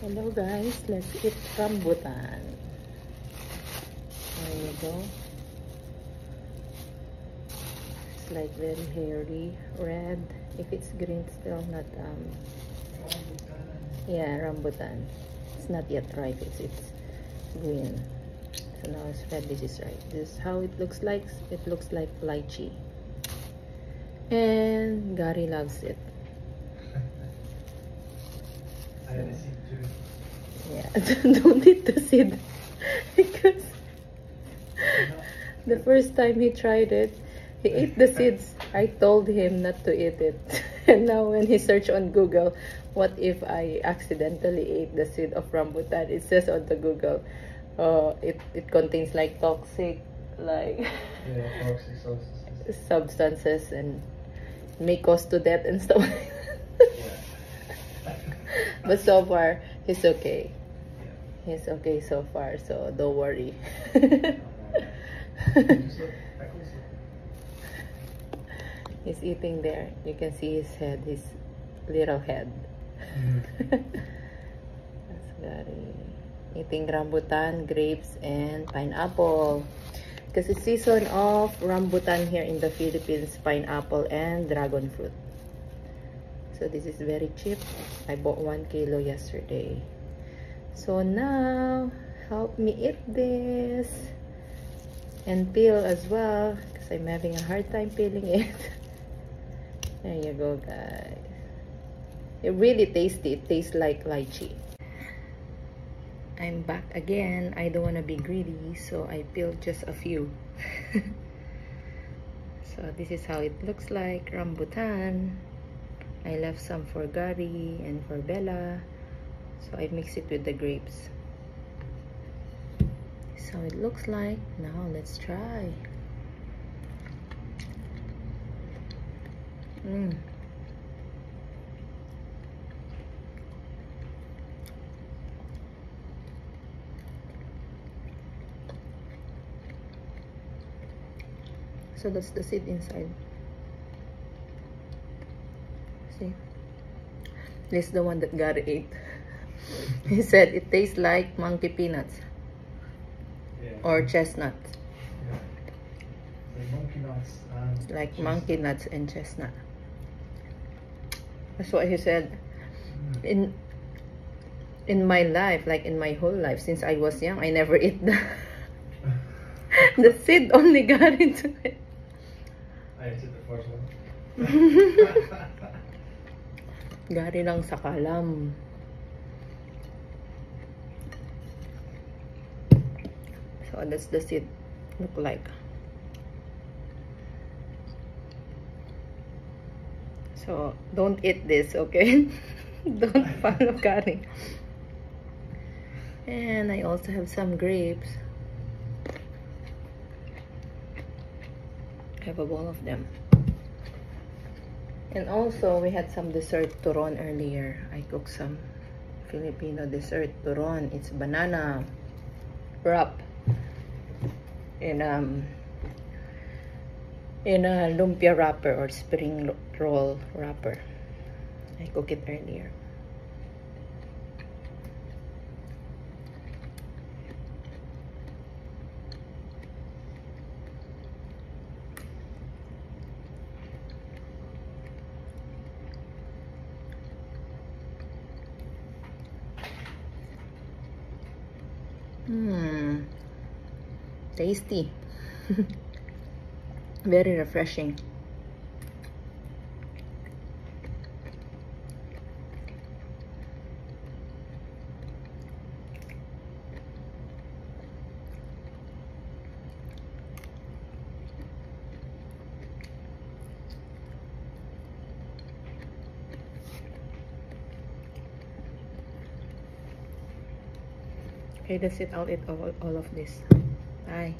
Hello guys, let's eat rambutan. There you go. It's like very hairy, red. If it's green, still not yeah, rambutan. It's not yet ripe. It's green. So now it's red. This is right. This is how it looks like. It looks like lychee. And Gary loves it. Yeah, don't eat the seed because the first time he tried it, he ate the seeds. I told him not to eat it. And now when he searched on Google, what if I accidentally ate the seed of rambutan? It says on the Google, it contains like toxic, like toxic substances and may cause to death and stuff. But so far, he's okay. He's okay so far, so don't worry. He's eating there. You can see his head, his little head. That's Gary. Eating rambutan, grapes, and pineapple. Because it's season of rambutan here in the Philippines, pineapple and dragon fruit. So this is very cheap. I bought 1 kilo yesterday. So now, help me eat this. And peel as well, because I'm having a hard time peeling it. There you go, guys. It's really tasty. It tastes like lychee. I'm back again. I don't want to be greedy, so I peeled just a few. So this is how it looks like, rambutan. I left some for Gary and for Bella. So I mix it with the grapes. This is how it looks like. Now let's try. So that's the seed inside. See? This is the one that Gary ate. He said it tastes like monkey peanuts. Or chestnut. Like monkey nuts and Like monkey nuts and chestnut. That's what he said. In my life, like in my whole life, since I was young, I never eat the seed only got into it. I ate the first one. Gari lang sa kalam. So that's the seed look like. So don't eat this, okay? Don't follow Gary. And I also have some grapes. I have a bowl of them. And also we had some dessert turon earlier. I cooked some Filipino dessert turon. It's banana wrap in a lumpia wrapper or spring roll wrapper. I cooked it earlier. Tasty. Very refreshing. Okay, that's it. I'll eat all of this. Bye.